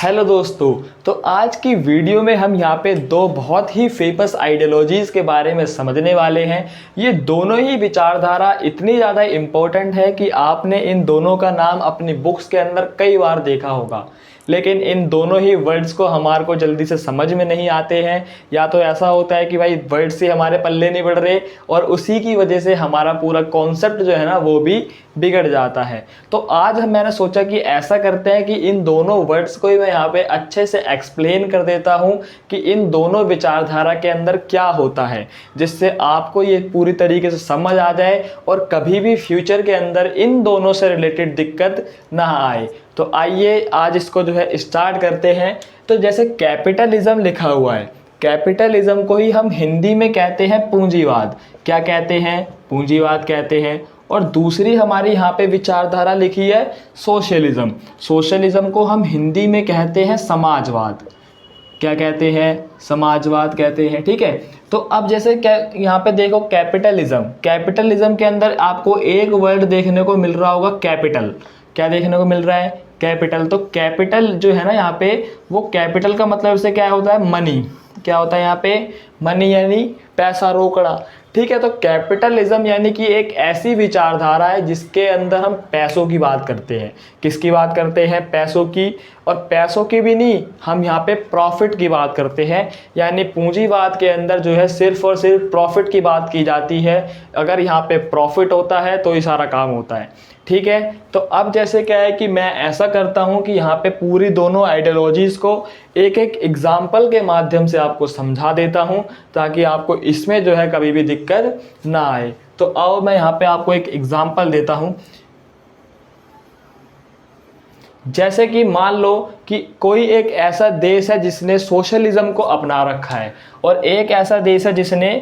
Hello दोस्तों। तो आज की वीडियो में हम यहाँ पे दो बहुत ही फेमस आइडियोलॉजीज़ के बारे में समझने वाले हैं। ये दोनों ही विचारधारा इतनी ज़्यादा इम्पोर्टेंट है कि आपने इन दोनों का नाम अपनी बुक्स के अंदर कई बार देखा होगा, लेकिन इन दोनों ही वर्ड्स को हमारे को जल्दी से समझ में नहीं आते हैं। या तो ऐसा होता है कि भाई वर्ड्स से हमारे पल्ले नहीं बढ़ रहे और उसी की वजह से हमारा पूरा कॉन्सेप्ट जो है ना वो भी बिगड़ जाता है। तो आज मैंने सोचा कि ऐसा करते हैं कि इन दोनों वर्ड्स को ही मैं यहाँ पे अच्छे से एक्सप्लेन कर देता हूँ कि इन दोनों विचारधारा के अंदर क्या होता है, जिससे आपको ये पूरी तरीके से समझ आ जाए और कभी भी फ्यूचर के अंदर इन दोनों से रिलेटेड दिक्कत ना आए। तो आइए आज इसको जो है स्टार्ट करते हैं। तो जैसे कैपिटलिज्म लिखा हुआ है, कैपिटलिज्म को ही हम हिंदी में कहते हैं पूंजीवाद। क्या कहते हैं? पूंजीवाद कहते हैं। और दूसरी हमारी यहाँ पे विचारधारा लिखी है सोशलिज्म। सोशलिज्म को हम हिंदी में कहते हैं समाजवाद। क्या कहते हैं? समाजवाद कहते हैं। ठीक है। तो अब जैसे क्या यहाँ पे देखो कैपिटलिज्म, कैपिटलिज्म के अंदर आपको एक वर्ड देखने को मिल रहा होगा कैपिटल। क्या देखने को मिल रहा है? कैपिटल। तो कैपिटल जो है ना यहाँ पे, वो कैपिटल का मतलब से क्या होता है? मनी। क्या होता है यहाँ पे? मनी यानी पैसा, रोकड़ा। ठीक है। तो कैपिटलिज्म यानी कि एक ऐसी विचारधारा है जिसके अंदर हम पैसों की बात करते हैं। किसकी बात करते हैं? पैसों की। और पैसों की भी नहीं, हम यहाँ पे प्रॉफिट की बात करते हैं। यानी पूंजीवाद के अंदर जो है सिर्फ और सिर्फ प्रॉफिट की बात की जाती है। अगर यहाँ पे प्रॉफिट होता है तो ही सारा काम होता है। ठीक है। तो अब जैसे क्या है कि मैं ऐसा करता हूँ कि यहाँ पे पूरी दोनों आइडियोलॉजीज़ को एक एक एग्जाम्पल के माध्यम से आपको समझा देता हूँ, ताकि आपको इसमें जो है कभी भी दिक्कत ना आए। तो आओ मैं यहाँ पे आपको एक एग्जाम्पल देता हूँ। जैसे कि मान लो कि कोई एक ऐसा देश है जिसने सोशलिज्म को अपना रखा है और एक ऐसा देश है जिसने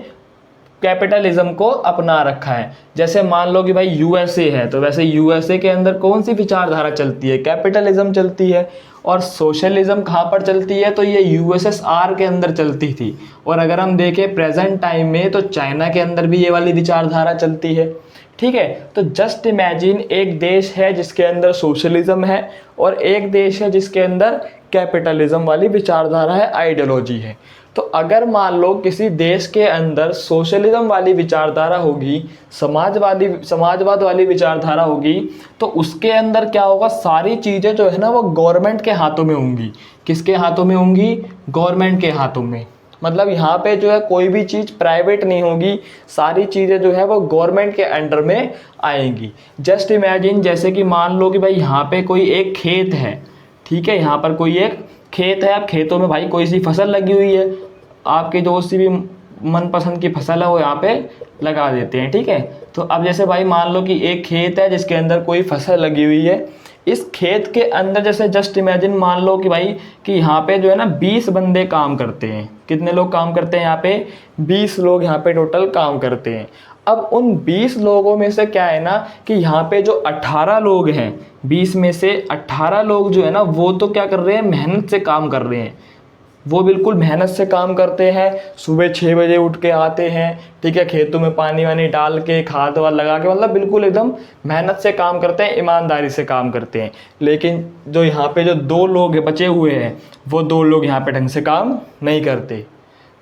कैपिटलिज्म को अपना रखा है। जैसे मान लो कि भाई यूएसए है, तो वैसे यूएसए के अंदर कौन सी विचारधारा चलती है? कैपिटलिज्म चलती है। और सोशलिज्म कहाँ पर चलती है? तो ये यूएसएसआर के अंदर चलती थी। और अगर हम देखें प्रेजेंट टाइम में तो चाइना के अंदर भी ये वाली विचारधारा चलती है। ठीक है। तो जस्ट इमेजिन एक देश है जिसके अंदर सोशलिज्म है और एक देश है जिसके अंदर कैपिटलिज्म वाली विचारधारा है, आइडियोलॉजी है। तो अगर मान लो किसी देश के अंदर सोशलिज्म वाली विचारधारा होगी, समाजवाद वाली विचारधारा होगी, तो उसके अंदर क्या होगा? सारी चीज़ें जो है ना वो गवर्नमेंट के हाथों में होंगी। किसके हाथों में होंगी? गवर्नमेंट के हाथों में। मतलब यहाँ पे जो है कोई भी चीज़ प्राइवेट नहीं होगी, सारी चीज़ें जो है वो गवर्नमेंट के अंडर में आएंगी। जस्ट इमेजिन, जैसे कि मान लो कि भाई यहाँ पे कोई एक खेत है। ठीक है। यहाँ पर कोई एक खेत है। अब खेतों में भाई कोई सी फसल लगी हुई है, आपके जो सी भी मनपसंद की फसल है वो यहाँ पे लगा देते हैं। ठीक है। तो अब जैसे भाई मान लो कि एक खेत है जिसके अंदर कोई फसल लगी हुई है। इस खेत के अंदर जैसे जस्ट इमेजिन मान लो कि भाई कि यहाँ पे जो है ना 20 बंदे काम करते हैं। कितने लोग काम करते हैं? यहाँ पे 20 लोग यहाँ पे टोटल काम करते हैं। अब उन 20 लोगों में से क्या है ना कि यहाँ पे जो 18 लोग हैं, 20 में से 18 लोग जो है ना वो तो क्या कर रहे हैं? मेहनत से काम कर रहे हैं। वो बिल्कुल मेहनत से काम करते हैं। सुबह 6 बजे उठ के आते हैं। ठीक है। खेतों में पानी वानी डाल के, खाद वाद लगा के, मतलब बिल्कुल एकदम मेहनत से काम करते हैं, ईमानदारी से काम करते हैं। लेकिन जो यहाँ पे जो 2 लोग बचे हुए हैं, वो 2 लोग यहाँ पे ढंग से काम नहीं करते।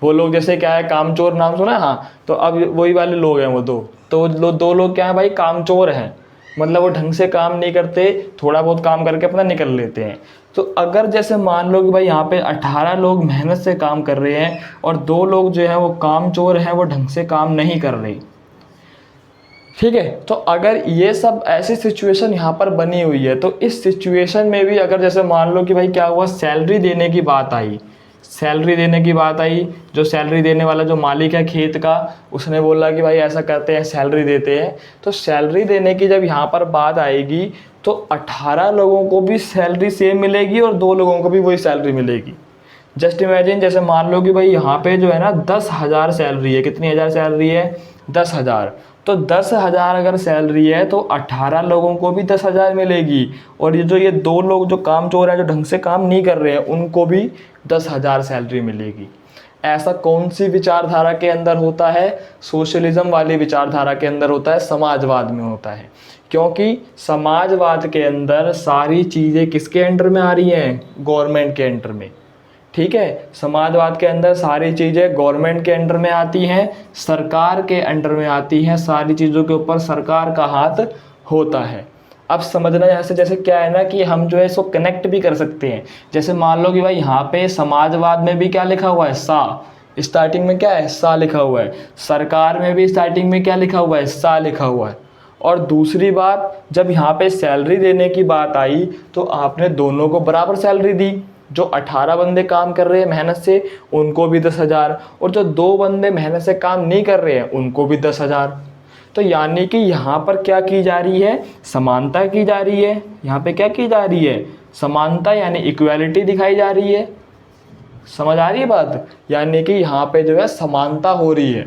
वो लोग जैसे क्या है, कामचोर नाम सुना है? हाँ। तो अब वही वाले लोग हैं वो 2। तो वो 2 लोग क्या है भाई? कामचोर हैं। मतलब वो ढंग से काम नहीं करते, थोड़ा बहुत काम करके अपना निकल लेते हैं। तो अगर जैसे मान लो कि भाई यहाँ पे 18 लोग मेहनत से काम कर रहे हैं और 2 लोग जो हैं वो कामचोर हैं, वो ढंग से काम नहीं कर रहे। ठीक है। तो अगर ये सब ऐसी सिचुएशन यहाँ पर बनी हुई है, तो इस सिचुएशन में भी अगर जैसे मान लो कि भाई क्या हुआ, सैलरी देने की बात आई। सैलरी देने की बात आई। जो सैलरी देने वाला जो मालिक है खेत का, उसने बोला कि भाई ऐसा करते हैं, सैलरी देते हैं। तो सैलरी देने की जब यहाँ पर बात आएगी तो 18 लोगों को भी सैलरी सेम मिलेगी और 2 लोगों को भी वही सैलरी मिलेगी। जस्ट इमेजिन, जैसे मान लो कि भाई यहाँ पे जो है ना 10,000 सैलरी है। कितनी हज़ार सैलरी है? 10,000। तो 10,000 अगर सैलरी है तो 18 लोगों को भी 10,000 मिलेगी। और ये 2 लोग जो कामचोर हैं, जो ढंग से काम नहीं कर रहे हैं, उनको भी 10,000 सैलरी मिलेगी। ऐसा कौन सी विचारधारा के अंदर होता है? सोशलिज्म वाली विचारधारा के अंदर होता है, समाजवाद में होता है। क्योंकि समाजवाद के अंदर सारी चीज़ें किसके अंडर में आ रही हैं? गवर्नमेंट के अंडर में। ठीक है, समाजवाद के अंदर सारी चीज़ें गवर्नमेंट के अंडर में आती हैं, सरकार के अंडर में आती हैं, सारी चीज़ों के ऊपर सरकार का हाथ होता है। अब समझना जैसे क्या है ना कि हम जो है इसको कनेक्ट भी कर सकते हैं। जैसे मान लो कि भाई यहाँ पे समाजवाद में भी क्या लिखा हुआ है? सा। स्टार्टिंग में क्या है? सा लिखा हुआ है। सरकार में भी स्टार्टिंग में क्या लिखा हुआ है? सा लिखा हुआ है। और दूसरी बात, जब यहाँ पे सैलरी देने की बात आई तो आपने दोनों को बराबर सैलरी दी। जो 18 बंदे काम कर रहे हैं मेहनत से उनको भी 10,000, और जो 2 बंदे मेहनत से काम नहीं कर रहे हैं उनको भी 10,000। तो यानी कि यहाँ पर क्या की जा रही है? समानता की जा रही है। यहाँ पे क्या की जा रही है? समानता, यानी इक्वालिटी दिखाई जा रही है। समझ आ रही है बात? यानी कि यहाँ पे जो है समानता हो रही है।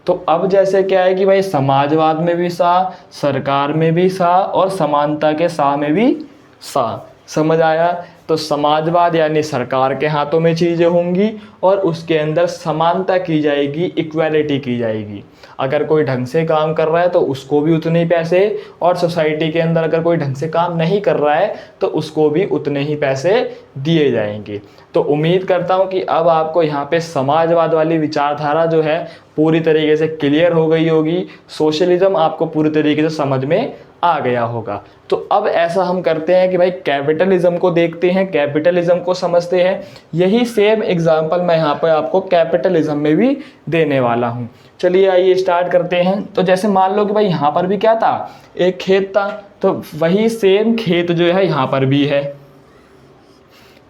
तो अब जैसे क्या है कि भाई समाजवाद में भी सा, सरकार में भी सा, और समानता के सा में भी सा। समझ आया? तो समाजवाद यानी सरकार के हाथों में चीज़ें होंगी और उसके अंदर समानता की जाएगी, इक्वालिटी की जाएगी। अगर कोई ढंग से काम कर रहा है तो उसको भी उतने ही पैसे, और सोसाइटी के अंदर अगर कोई ढंग से काम नहीं कर रहा है तो उसको भी उतने ही पैसे दिए जाएंगे। तो उम्मीद करता हूँ कि अब आपको यहाँ पे समाजवाद वाली विचारधारा जो है पूरी तरीके से क्लियर हो गई होगी। सोशलिज्म आपको पूरी तरीके से समझ में आ गया होगा। तो अब ऐसा हम करते हैं कि भाई कैपिटलिज्म को देखते हैं, कैपिटलिज्म को समझते हैं। यही सेम एग्जांपल मैं यहाँ पर आपको कैपिटलिज्म में भी देने वाला हूँ। चलिए आइए स्टार्ट करते हैं। तो जैसे मान लो कि भाई यहाँ पर भी क्या था? एक खेत था। तो वही सेम खेत जो है यहाँ पर भी है,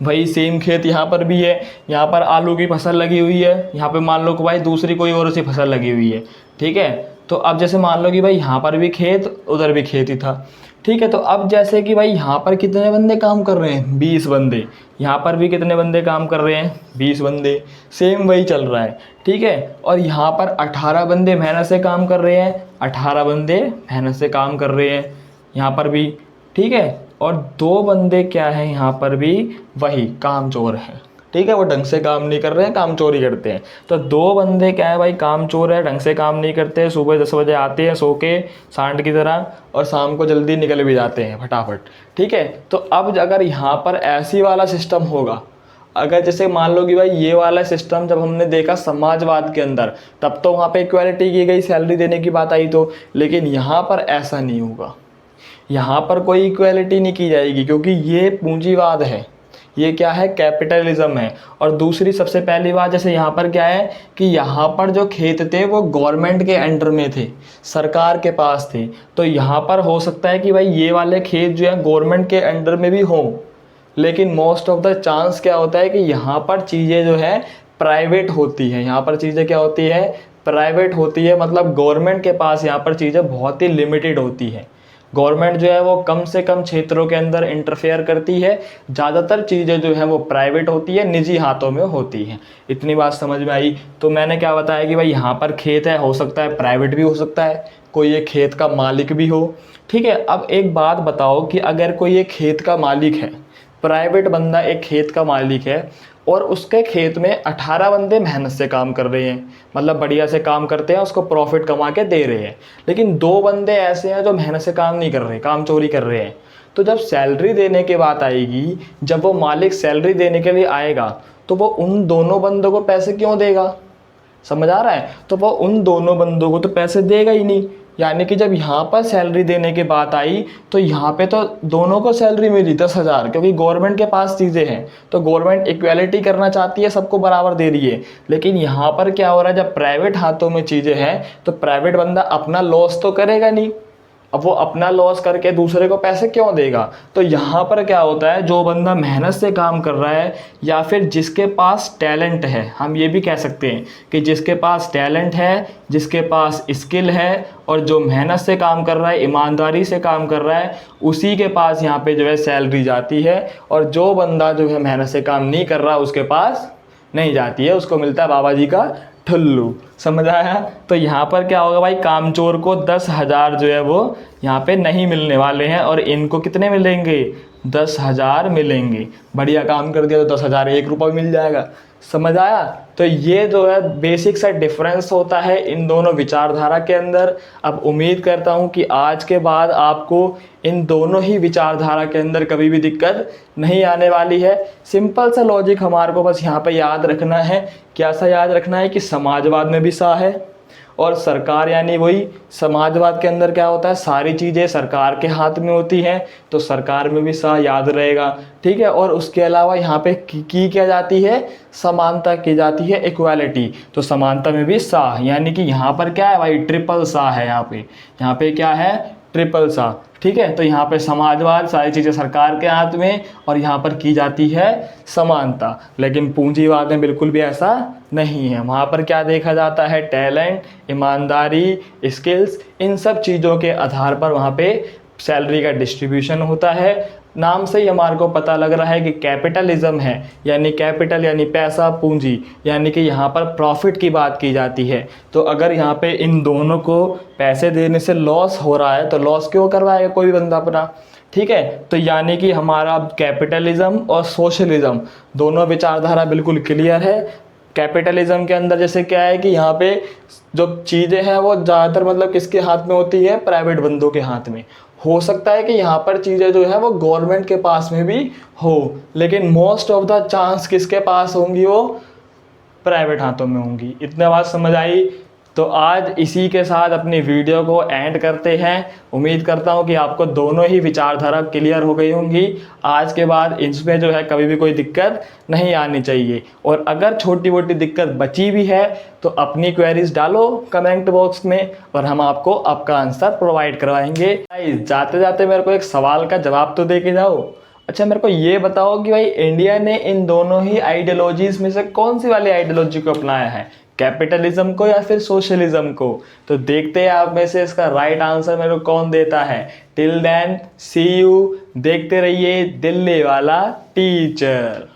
वही सेम खेत यहाँ पर भी है। यहाँ पर आलू की फसल लगी हुई है, यहाँ पे मान लो कि भाई दूसरी कोई और सी फसल लगी हुई है। ठीक है, तो अब जैसे मान लो कि भाई यहाँ पर भी खेत, उधर भी खेत ही था। ठीक है, तो अब जैसे कि भाई यहाँ पर कितने बंदे काम कर रहे हैं? 20 बंदे। यहाँ पर भी कितने बंदे काम कर रहे हैं? 20 बंदे। सेम वही चल रहा है। ठीक है, और यहाँ पर 18 बंदे मेहनत से काम कर रहे हैं, 18 बंदे मेहनत से काम कर रहे हैं यहाँ पर भी। ठीक है, और 2 बंदे क्या हैं यहाँ पर भी? वही कामचोर हैं। ठीक है, वो ढंग से काम नहीं कर रहे हैं, काम चोरी करते हैं। तो 2 बंदे क्या है भाई? काम चोर है, ढंग से काम नहीं करते। सुबह 10 बजे आते हैं सो के सांड की तरह, और शाम को जल्दी निकल भी जाते हैं फटाफट। ठीक है, तो अब अगर यहाँ पर ऐसी वाला सिस्टम होगा, अगर जैसे मान लो कि भाई ये वाला सिस्टम जब हमने देखा समाजवाद के अंदर, तब तो वहाँ पे इक्वालिटी की गई, सैलरी देने की बात आई तो। लेकिन यहाँ पर ऐसा नहीं होगा, यहाँ पर कोई इक्वालिटी नहीं की जाएगी, क्योंकि ये पूंजीवाद है। ये क्या है? कैपिटलिज्म है। और दूसरी सबसे पहली बात, जैसे यहाँ पर क्या है कि यहाँ पर जो खेत थे वो गवर्नमेंट के अंडर में थे, सरकार के पास थे। तो यहाँ पर हो सकता है कि भाई ये वाले खेत जो है गवर्नमेंट के अंडर में भी हों, लेकिन मोस्ट ऑफ द चांस क्या होता है कि यहाँ पर चीज़ें जो है प्राइवेट होती हैं। यहाँ पर चीज़ें क्या होती है? प्राइवेट होती है। मतलब गवर्नमेंट के पास यहाँ पर चीज़ें बहुत ही लिमिटेड होती हैं। गवर्नमेंट जो है वो कम से कम क्षेत्रों के अंदर इंटरफेयर करती है। ज़्यादातर चीज़ें जो है वो प्राइवेट होती है, निजी हाथों में होती हैं। इतनी बात समझ में आई? तो मैंने क्या बताया कि भाई यहाँ पर खेत है, हो सकता है प्राइवेट भी हो सकता है, कोई एक खेत का मालिक भी हो। ठीक है, अब एक बात बताओ कि अगर कोई एक खेत का मालिक है, प्राइवेट बंदा एक खेत का मालिक है, और उसके खेत में 18 बंदे मेहनत से काम कर रहे हैं, मतलब बढ़िया से काम करते हैं, उसको प्रॉफिट कमा के दे रहे हैं, लेकिन 2 बंदे ऐसे हैं जो मेहनत से काम नहीं कर रहे, काम चोरी कर रहे हैं। तो जब सैलरी देने की बात आएगी, जब वो मालिक सैलरी देने के लिए आएगा, तो वो उन दोनों बंदों को पैसे क्यों देगा? समझ आ रहा है? तो वो उन दोनों बंदों को तो पैसे देगा ही नहीं। यानी कि जब यहाँ पर सैलरी देने की बात आई तो यहाँ पे तो दोनों को सैलरी मिली 10,000, क्योंकि गवर्नमेंट के पास चीज़ें हैं, तो गवर्नमेंट इक्वालिटी करना चाहती है, सबको बराबर दे रही है। लेकिन यहाँ पर क्या हो रहा है, जब प्राइवेट हाथों में चीज़ें हैं तो प्राइवेट बंदा अपना लॉस तो करेगा नहीं। अब वो अपना लॉस करके दूसरे को पैसे क्यों देगा? तो यहाँ पर क्या होता है, जो बंदा मेहनत से काम कर रहा है, या फिर जिसके पास टैलेंट है, हम ये भी कह सकते हैं कि जिसके पास टैलेंट है, जिसके पास स्किल है, और जो मेहनत से काम कर रहा है, ईमानदारी से काम कर रहा है, उसी के पास यहाँ पे जो है सैलरी जाती है। और जो बंदा जो है मेहनत से काम नहीं कर रहा, उसके पास नहीं जाती है, उसको मिलता है बाबा जी का ठुल्लू। समझ आया? तो यहाँ पर क्या होगा भाई, कामचोर को 10,000 जो है वो यहाँ पे नहीं मिलने वाले हैं, और इनको कितने मिलेंगे? 10,000 मिलेंगे। बढ़िया काम कर दिया तो 10,000 1 रुपये मिल जाएगा। समझ आया? तो ये जो है बेसिक सा डिफरेंस होता है इन दोनों विचारधारा के अंदर। अब उम्मीद करता हूँ कि आज के बाद आपको इन दोनों ही विचारधारा के अंदर कभी भी दिक्कत नहीं आने वाली है। सिंपल सा लॉजिक हमारे को बस यहाँ पे याद रखना है। क्या सा याद रखना है कि समाजवाद में भी सा है और सरकार यानी वही समाजवाद के अंदर क्या होता है, सारी चीज़ें सरकार के हाथ में होती हैं, तो सरकार में भी सा याद रहेगा। ठीक है। और उसके अलावा यहाँ पे की क्या जाती है, समानता की जाती है, इक्वालिटी। तो समानता में भी सा, यानी कि यहाँ पर क्या है भाई, ट्रिपल सा है। यहाँ पे क्या है, ट्रिपल सा। ठीक है। तो यहाँ पे समाजवाद, सारी चीज़ें सरकार के हाथ में, और यहाँ पर की जाती है समानता। लेकिन पूंजीवाद में बिल्कुल भी ऐसा नहीं है। वहाँ पर क्या देखा जाता है, टैलेंट, ईमानदारी, स्किल्स, इन सब चीज़ों के आधार पर वहाँ पे सैलरी का डिस्ट्रीब्यूशन होता है। नाम से ही हमारे को पता लग रहा है कि कैपिटलिज्म है, यानी कैपिटल यानी पैसा, पूंजी, यानी कि यहाँ पर प्रॉफिट की बात की जाती है। तो अगर यहाँ पे इन दोनों को पैसे देने से लॉस हो रहा है तो लॉस क्यों करवाएगा कोई भी बंदा अपना। ठीक है। तो यानी कि हमारा कैपिटलिज्म और सोशलिज्म दोनों विचारधारा बिल्कुल क्लियर है। कैपिटलिज्म के अंदर जैसे क्या है कि यहाँ पे जो चीज़ें हैं वो ज़्यादातर मतलब किसके हाथ में होती है, प्राइवेट बंदों के हाथ में। हो सकता है कि यहाँ पर चीज़ें जो है वो गवर्नमेंट के पास में भी हो, लेकिन मोस्ट ऑफ द चांस किसके पास होंगी, वो प्राइवेट हाथों में होंगी। इतने बात समझ आई? तो आज इसी के साथ अपनी वीडियो को एंड करते हैं। उम्मीद करता हूँ कि आपको दोनों ही विचारधारा क्लियर हो गई होंगी। आज के बाद इसमें जो है कभी भी कोई दिक्कत नहीं आनी चाहिए। और अगर छोटी मोटी दिक्कत बची भी है तो अपनी क्वेरीज डालो कमेंट बॉक्स में और हम आपको आपका आंसर प्रोवाइड करवाएंगे। जाते जाते मेरे को एक सवाल का जवाब तो दे के जाओ। अच्छा, मेरे को ये बताओ कि भाई इंडिया ने इन दोनों ही आइडियोलॉजीज में से कौन सी वाली आइडियोलॉजी को अपनाया है, कैपिटलिज्म को या फिर सोशलिज्म को? तो देखते हैं आप में से इसका राइट आंसर मेरे को कौन देता है। टिल देन सी यू, देखते रहिए दिल्ली वाला टीचर।